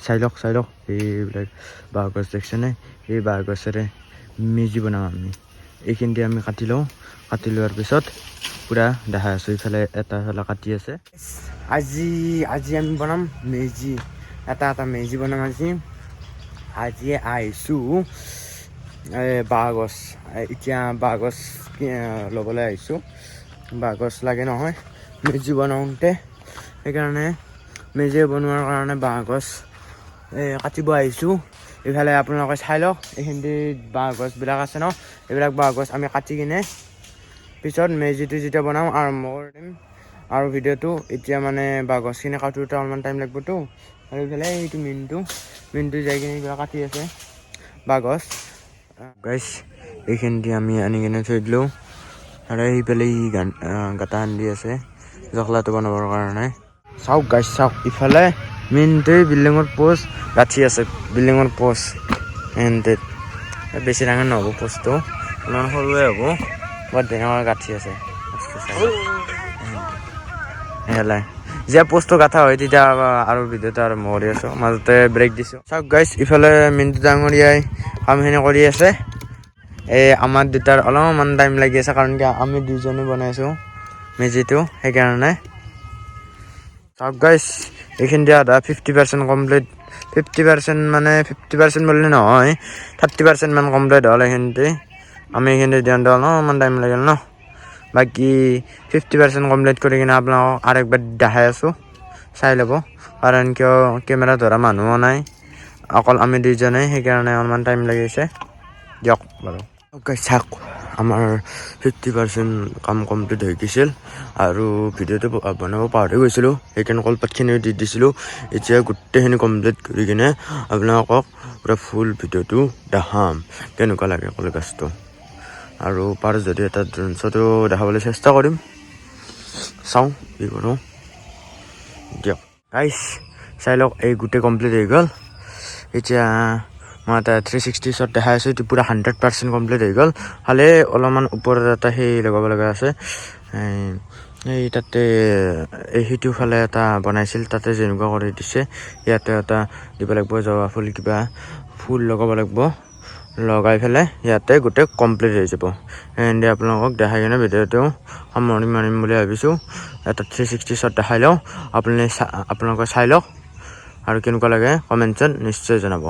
চাই লওক এইবিলাক বাঁহগছ দেখিছেনে এই বাঁহগছেৰে মেজি বনাওঁ আমি এইখিনিতে আমি কাটি লোৱাৰ পিছত পুৰা দেখাই আছোঁ ইফালে এটা কাটি আছে আজি আমি বনাম মেজি এটা মেজি বনাম আজি আহিছোঁ বাঁহগছ এতিয়া বাঁহগছ ল'বলৈ আহিছোঁ বাঁহগছ লাগে নহয় মেজি বনাওঁতে সেইকাৰণে মেজি বনোৱাৰ কাৰণে বাঁহগছ কাটিব আহিছোঁ ইফালে আপোনালোকে চাই লওক এইখিনিতে বাঁহগছবিলাক আছে ন এইবিলাক বাঁহগছ আমি কাটি কিনে পিছত মেজিটো যেতিয়া বনাম আৰম্ভ কৰিম আৰু ভিডিঅ'টো এতিয়া মানে বাঁহগছখিনি কাটোতে অলপমান টাইম লাগিবতো আৰু ইফালে এইটো মিনটো যাই কিনে এইবিলাক কাটি আছে বাঁহগছ গাইছ এইখিনিতে আমি আনি কিনে থৈ দিলোঁ আৰু সেইফালে গাঁটা আনি আছে জখলাটো বনাবৰ কাৰণে চাওক গাইছ চাওক ইফালে মিনটোৱে বিল্ডিঙৰ পোষ্ট গাঁঠি আছে বিল্ডিঙৰ পোষ্ট এণ্ড বেছি ডাঙৰ নহ'ব পোষ্টটো অলপমান সৰুৱে হ'ব বৰ ডাঙৰ গাঁঠি আছে সেয়াই যেতিয়া পোষ্টটো গাঁঠা হয় তেতিয়া আৰু ভিডিঅ'টো আৰম্ভ কৰি আছোঁ মাজতে ব্ৰেক দিছোঁ চাওক গাইছ ইফালে মিনটো ডাঙৰীয়াই কামখিনি কৰি আছে আমাৰ দুটাৰ অলপমান টাইম লাগি আছে কাৰণ কি আমি দুজনে বনাইছোঁ মেজিটো সেইকাৰণে চাওক গাইছ এইখিনিতে আধা 50% কমপ্লিট 50% মানে 50% বুলি নহয় 30% মান কমপ্লিট হ'ল এইখিনিতে আমি এইখিনিতে দিওঁতে অলপমান টাইম লাগিল ন বাকী 50% কমপ্লিট কৰি কিনে আপোনালোকক আৰু একবাৰ দেখাই আছোঁ চাই ল'ব কাৰণ কিয় কেমেৰা ধৰা মানুহো নাই অকল আমি দুইজনেই সেইকাৰণে অলপমান টাইম লাগিছে দিয়ক বাৰু চাওক আমাৰ 50% কাম কমপ্লিট হৈ গৈছিল আৰু ভিডিঅ'টো বনাব পাহৰি গৈছিলোঁ সেইকাৰণে কলপাতখিনি দি দিছিলোঁ এতিয়া গোটেইখিনি কমপ্লিট কৰি কিনে আপোনালোকক পুৰা ফুল ভিডিঅ'টো দেখাম কেনেকুৱা লাগে কলগছটো আৰু পাৰ যদি এটা ড্ৰ'নশ্বটো দেখাবলৈ চেষ্টা কৰিম চাওঁ কি কৰোঁ দিয়ক গাইছ চাই লওক এই গোটেই কমপ্লিট হৈ গ'ল এতিয়া মই এটা 360 শ্বট দেখাই আছোঁ এইটো পূৰা 100% কমপ্লিট হৈ গ'ল খালি অলপমান ওপৰত এটা সেই লগাব লগা আছে এই তাতে সেইটো ফালে এটা বনাইছিল তাতে যেনেকুৱা কৰি দিছে ইয়াতে এটা দিব লাগিব জবা ফুল কিবা ফুল লগাব লাগিব লগাই পেলাই ইয়াতে গোটেই কমপ্লিট হৈ যাব এণ্ড আপোনালোকক দেখাই কিনে ভিডিঅ'টো সামৰণি মাৰিম বুলি ভাবিছোঁ এটা 360 শ্বট দেখাই লওঁ আপোনালোকে চাই লওক আৰু কেনেকুৱা লাগে কমেণ্টছত নিশ্চয় জনাব